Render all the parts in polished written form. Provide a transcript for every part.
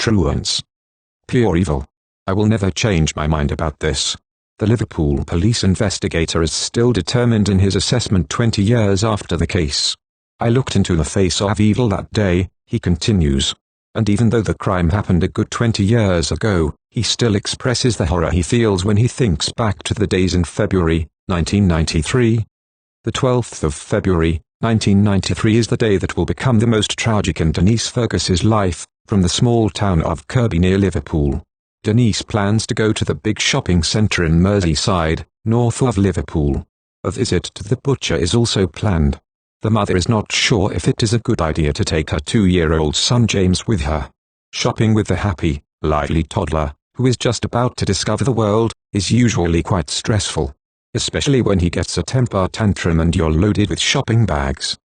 truants. Pure evil. I will never change my mind about this. The Liverpool police investigator is still determined in his assessment 20 years after the case. I looked into the face of evil that day, he continues. And even though the crime happened a good 20 years ago, he still expresses the horror he feels when he thinks back to the days in February, 1993. The 12th of February, 1993 is the day that will become the most tragic in Denise Fergus's life. From the small town of Kirby near Liverpool, Denise plans to go to the big shopping centre in Merseyside, north of Liverpool. A visit to the butcher is also planned. The mother is not sure if it is a good idea to take her 2-year-old son James with her. Shopping with the happy, lively toddler, who is just about to discover the world, is usually quite stressful. Especially when he gets a temper tantrum and you're loaded with shopping bags.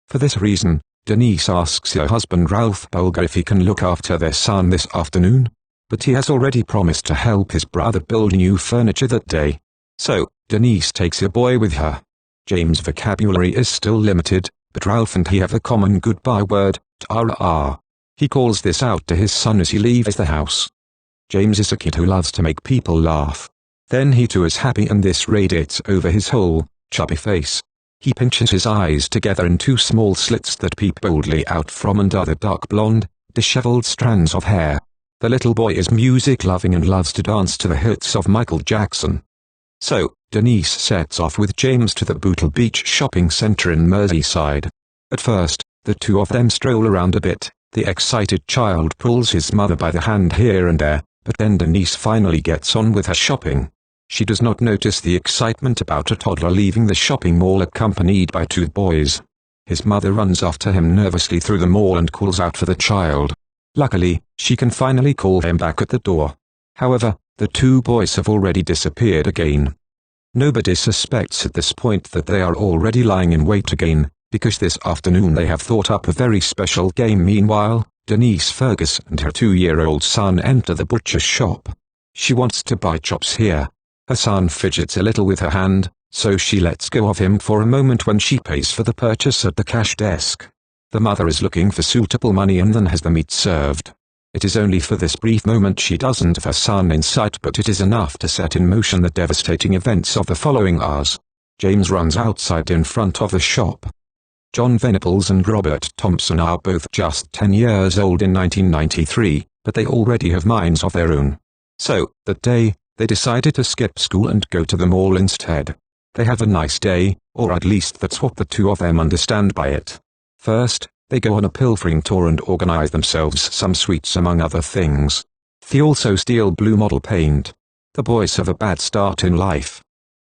For this reason, Denise asks her husband Ralph Bulger if he can look after their son this afternoon. But he has already promised to help his brother build new furniture that day. So, Denise takes her boy with her. James' vocabulary is still limited, but Ralph and he have a common goodbye word, ta-ra. He calls this out to his son as he leaves the house. James is a kid who loves to make people laugh. Then he too is happy and this radiates over his whole, chubby face. He pinches his eyes together in 2 small slits that peep boldly out from under the dark blonde, disheveled strands of hair. The little boy is music-loving and loves to dance to the hits of Michael Jackson. So, Denise sets off with James to the Bootle Beach shopping centre in Merseyside. At first, the two of them stroll around a bit. The excited child pulls his mother by the hand here and there, but then Denise finally gets on with her shopping. She does not notice the excitement about a toddler leaving the shopping mall accompanied by 2 boys. His mother runs after him nervously through the mall and calls out for the child. Luckily, she can finally call him back at the door. However, the 2 boys have already disappeared again. Nobody suspects at this point that they are already lying in wait again, because this afternoon they have thought up a very special game. Meanwhile, Denise Fergus and her 2-year-old son enter the butcher's shop. She wants to buy chops here. Her son fidgets a little with her hand, so she lets go of him for a moment when she pays for the purchase at the cash desk. The mother is looking for suitable money and then has the meat served. It is only for this brief moment she doesn't have her son in sight, but it is enough to set in motion the devastating events of the following hours. James runs outside in front of the shop. John Venables and Robert Thompson are both just 10 years old in 1993, but they already have minds of their own. So, that day, they decided to skip school and go to the mall instead. They have a nice day, or at least that's what the 2 of them understand by it. First, they go on a pilfering tour and organize themselves some sweets among other things. They also steal blue model paint. The boys have a bad start in life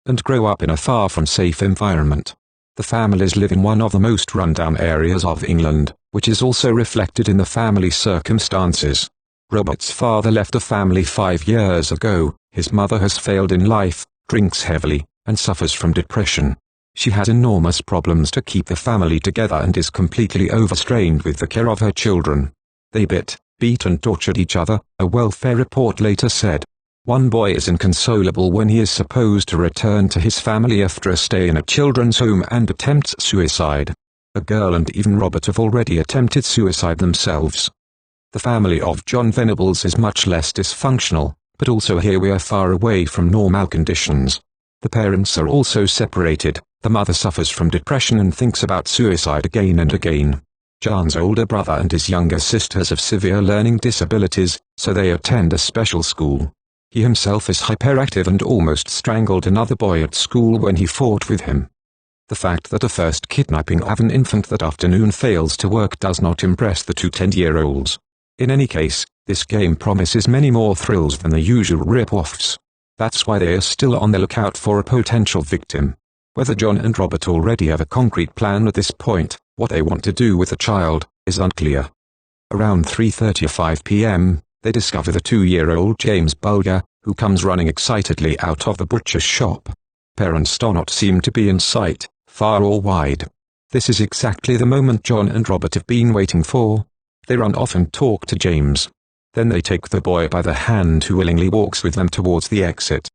and grow up in a far from safe environment. The families live in one of the most run-down areas of England, which is also reflected in the family circumstances. Robert's father left the family 5 years ago. His mother has failed in life, drinks heavily, and suffers from depression. She has enormous problems to keep the family together and is completely overstrained with the care of her children. They beat and tortured each other, a welfare report later said. One boy is inconsolable when he is supposed to return to his family after a stay in a children's home and attempts suicide. A girl and even Robert have already attempted suicide themselves. The family of John Venables is much less dysfunctional, but also here we are far away from normal conditions. The parents are also separated. The mother suffers from depression and thinks about suicide again and again. John's older brother and his younger sisters have severe learning disabilities, so they attend a special school. He himself is hyperactive and almost strangled another boy at school when he fought with him. The fact that a first kidnapping of an infant that afternoon fails to work does not impress the 2 10-year-olds. In any case, this game promises many more thrills than the usual rip-offs. That's why they are still on the lookout for a potential victim. Whether John and Robert already have a concrete plan at this point, what they want to do with the child, is unclear. Around 3:35 p.m., they discover the 2-year-old James Bulger, who comes running excitedly out of the butcher's shop. Parents do not seem to be in sight, far or wide. This is exactly the moment John and Robert have been waiting for. They run off and talk to James. Then they take the boy by the hand who willingly walks with them towards the exit.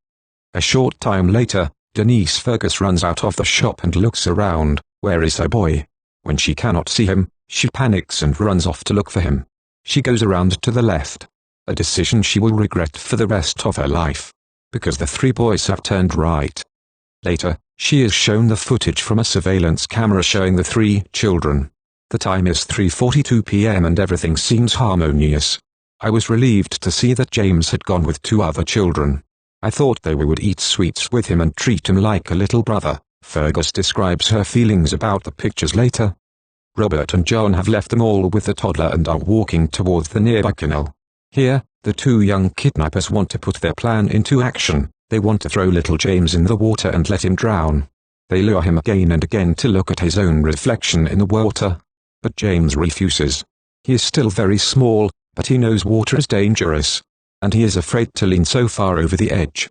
A short time later, Denise Fergus runs out of the shop and looks around. Where is her boy? When she cannot see him, she panics and runs off to look for him. She goes around to the left. A decision she will regret for the rest of her life. Because the three boys have turned right. Later, she is shown the footage from a surveillance camera showing the three children. The time is 3:42 p.m. and everything seems harmonious. I was relieved to see that James had gone with two other children. I thought they would eat sweets with him and treat him like a little brother. Fergus describes her feelings about the pictures later. Robert and John have left them all with the toddler and are walking towards the nearby canal. Here, the two young kidnappers want to put their plan into action. They want to throw little James in the water and let him drown. They lure him again and again to look at his own reflection in the water. But James refuses. He is still very small, but he knows water is dangerous. And he is afraid to lean so far over the edge.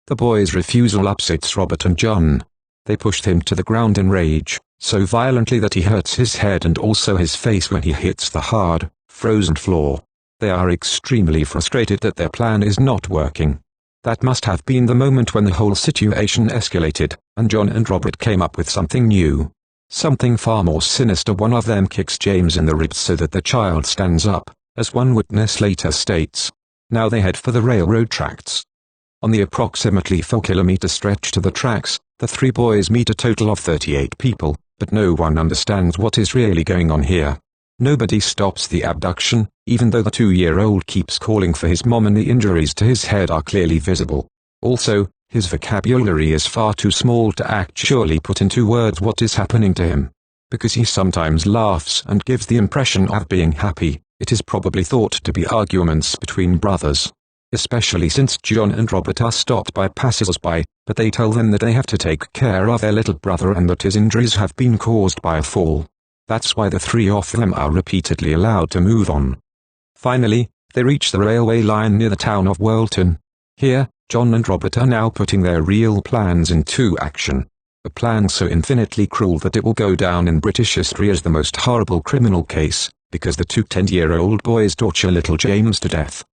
The boys' refusal upsets Robert and John. They pushed him to the ground in rage, so violently that he hurts his head and also his face when he hits the hard, frozen floor. They are extremely frustrated that their plan is not working. That must have been the moment when the whole situation escalated, and John and Robert came up with something new. Something far more sinister. One of them kicks James in the ribs so that the child stands up, as one witness later states. Now they head for the railroad tracks. On the approximately 4-kilometer stretch to the tracks, the three boys meet a total of 38 people, but no one understands what is really going on here. Nobody stops the abduction, even though the 2-year-old keeps calling for his mom and the injuries to his head are clearly visible. Also, his vocabulary is far too small to actually put into words what is happening to him. Because he sometimes laughs and gives the impression of being happy, it is probably thought to be arguments between brothers. Especially since John and Robert are stopped by passers-by, but they tell them that they have to take care of their little brother and that his injuries have been caused by a fall. That's why the three of them are repeatedly allowed to move on. Finally, they reach the railway line near the town of Worlton. Here, John and Robert are now putting their real plans into action. A plan so infinitely cruel that it will go down in British history as the most horrible criminal case, because the two 10-year-old boys torture little James to death.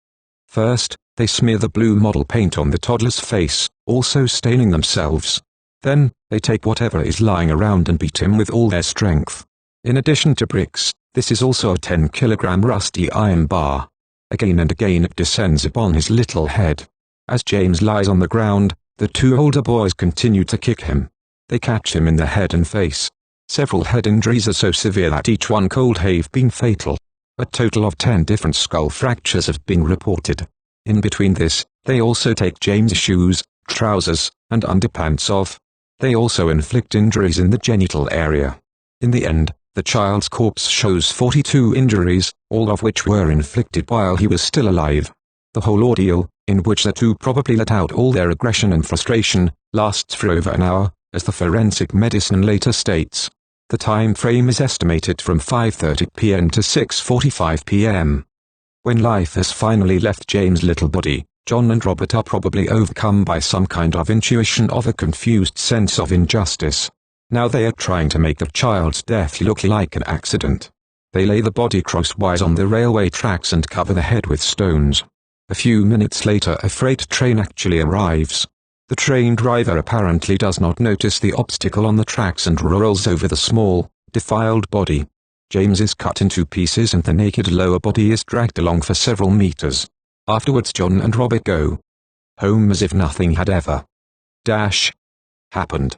First, they smear the blue model paint on the toddler's face, also staining themselves. Then, they take whatever is lying around and beat him with all their strength. In addition to bricks, this is also a 10-kilogram rusty iron bar. Again and again it descends upon his little head. As James lies on the ground, the two older boys continue to kick him. They catch him in the head and face. Several head injuries are so severe that each one could have been fatal. A total of 10 different skull fractures have been reported. In between this, they also take James' shoes, trousers, and underpants off. They also inflict injuries in the genital area. In the end, the child's corpse shows 42 injuries, all of which were inflicted while he was still alive. The whole ordeal, in which the two probably let out all their aggression and frustration, lasts for over an hour, as the forensic medicine later states. The time frame is estimated from 5:30 p.m. to 6:45 p.m. When life has finally left James' little body, John and Robert are probably overcome by some kind of intuition of a confused sense of injustice. Now they are trying to make the child's death look like an accident. They lay the body crosswise on the railway tracks and cover the head with stones. A few minutes later a freight train actually arrives. The train driver apparently does not notice the obstacle on the tracks and rolls over the small, defiled body. James is cut into pieces and the naked lower body is dragged along for several meters. Afterwards John and Robert go home as if nothing had ever happened.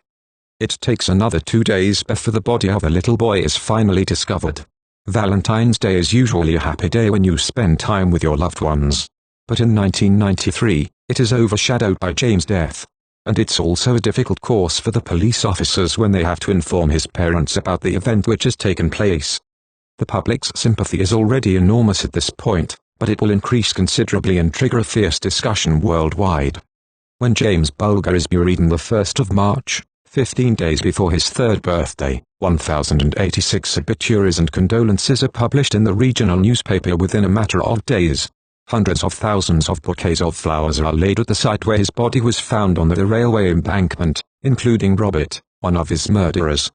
It takes another 2 days before the body of a little boy is finally discovered. Valentine's Day is usually a happy day when you spend time with your loved ones. But in 1993, it is overshadowed by James' death. And it's also a difficult course for the police officers when they have to inform his parents about the event which has taken place. The public's sympathy is already enormous at this point, but it will increase considerably and trigger a fierce discussion worldwide. When James Bulger is buried on the 1st of March, 15 days before his 3rd birthday, 1,086 obituaries and condolences are published in the regional newspaper within a matter of days. Hundreds of thousands of bouquets of flowers are laid at the site where his body was found on the railway embankment, including Robert, one of his murderers.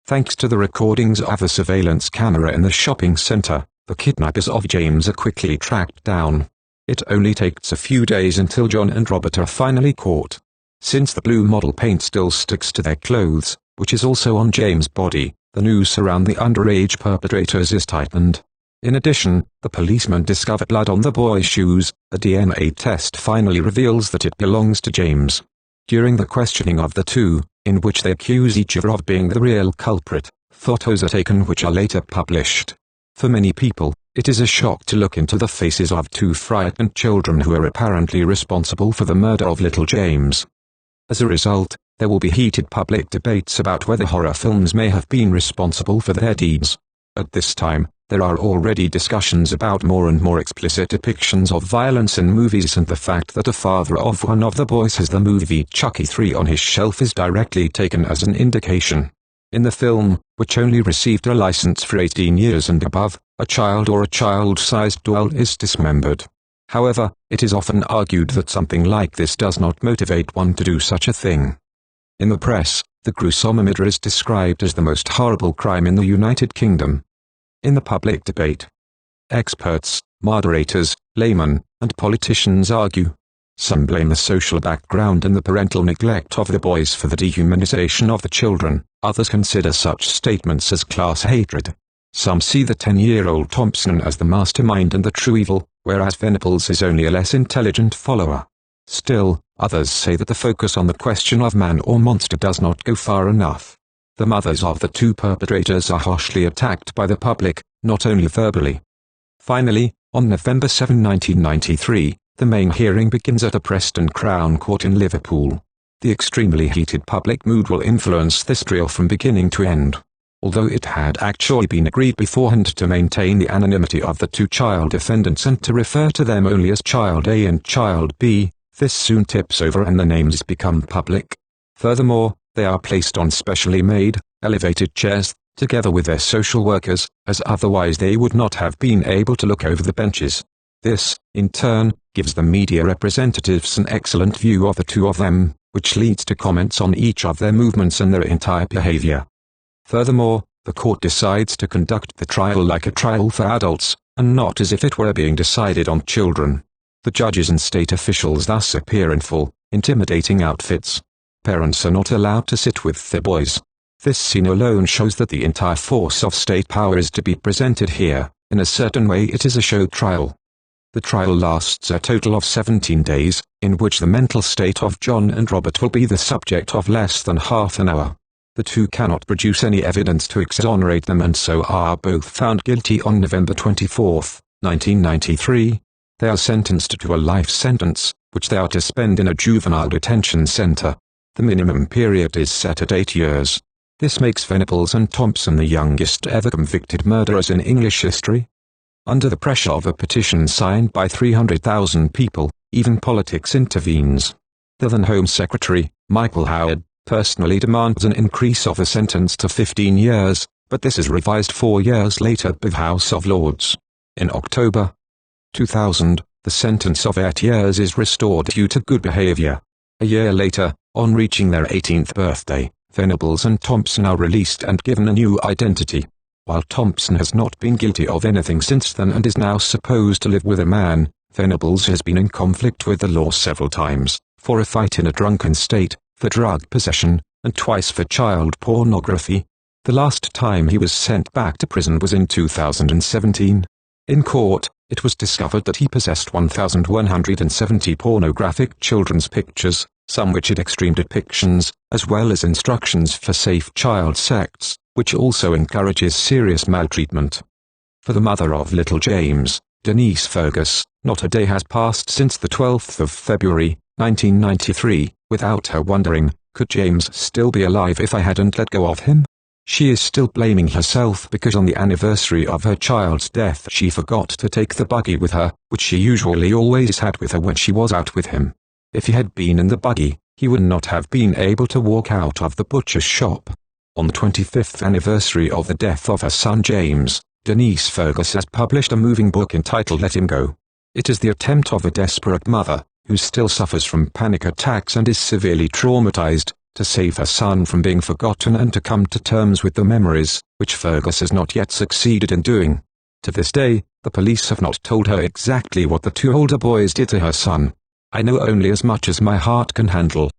Thanks to the recordings of a surveillance camera in the shopping center, the kidnappers of James are quickly tracked down. It only takes a few days until John and Robert are finally caught. Since the blue model paint still sticks to their clothes, which is also on James' body, the noose around the underage perpetrators is tightened. In addition, the policeman discovered blood on the boy's shoes. A DNA test finally reveals that it belongs to James. During the questioning of the two, in which they accuse each other of being the real culprit, photos are taken which are later published. For many people, it is a shock to look into the faces of two frightened children who are apparently responsible for the murder of little James. As a result, there will be heated public debates about whether horror films may have been responsible for their deeds. At this time, there are already discussions about more and more explicit depictions of violence in movies, and the fact that a father of one of the boys has the movie Chucky 3 on his shelf is directly taken as an indication. In the film, which only received a license for 18 years and above, a child or a child-sized doll is dismembered. However, it is often argued that something like this does not motivate one to do such a thing. In the press, the gruesome murder is described as the most horrible crime in the United Kingdom. In the public debate, experts, moderators, laymen, and politicians argue. Some blame the social background and the parental neglect of the boys for the dehumanization of the children. Others consider such statements as class hatred. Some see the 10-year-old Thompson as the mastermind and the true evil, whereas Venables is only a less intelligent follower. Still, others say that the focus on the question of man or monster does not go far enough. The mothers of the two perpetrators are harshly attacked by the public, not only verbally. Finally, on November 7, 1993, the main hearing begins at a Preston Crown Court in Liverpool. The extremely heated public mood will influence this trial from beginning to end. Although it had actually been agreed beforehand to maintain the anonymity of the two child defendants and to refer to them only as Child A and Child B, this soon tips over and the names become public. Furthermore, they are placed on specially made, elevated chairs, together with their social workers, as otherwise they would not have been able to look over the benches. This, in turn, gives the media representatives an excellent view of the two of them, which leads to comments on each of their movements and their entire behavior. Furthermore, the court decides to conduct the trial like a trial for adults, and not as if it were being decided on children. The judges and state officials thus appear in full, intimidating outfits. Parents are not allowed to sit with their boys. This scene alone shows that the entire force of state power is to be presented here. In a certain way it is a show trial. The trial lasts a total of 17 days, in which the mental state of John and Robert will be the subject of less than half an hour. The two cannot produce any evidence to exonerate them and so are both found guilty on November 24, 1993. They are sentenced to a life sentence, which they are to spend in a juvenile detention center. The minimum period is set at 8 years. This makes Venables and Thompson the youngest ever convicted murderers in English history. Under the pressure of a petition signed by 300,000 people, even politics intervenes. The then Home Secretary, Michael Howard, personally demands an increase of the sentence to 15 years, but this is revised 4 years later by the House of Lords. In October 2000, the sentence of 8 years is restored due to good behavior. A year later, on reaching their 18th birthday, Venables and Thompson are released and given a new identity. While Thompson has not been guilty of anything since then and is now supposed to live with a man, Venables has been in conflict with the law several times, for a fight in a drunken state, for drug possession, and twice for child pornography. The last time he was sent back to prison was in 2017. In court, it was discovered that he possessed 1,170 pornographic children's pictures, some which had extreme depictions, as well as instructions for safe child sex, which also encourages serious maltreatment. For the mother of little James, Denise Fergus, not a day has passed since the 12th of February, 1993, without her wondering, could James still be alive if I hadn't let go of him? She is still blaming herself because on the anniversary of her child's death she forgot to take the buggy with her, which she usually always had with her when she was out with him. If he had been in the buggy, he would not have been able to walk out of the butcher's shop. On the 25th anniversary of the death of her son James, Denise Fergus has published a moving book entitled Let Him Go. It is the attempt of a desperate mother, who still suffers from panic attacks and is severely traumatized, to save her son from being forgotten and to come to terms with the memories, which Fergus has not yet succeeded in doing. To this day, the police have not told her exactly what the two older boys did to her son. I know only as much as my heart can handle.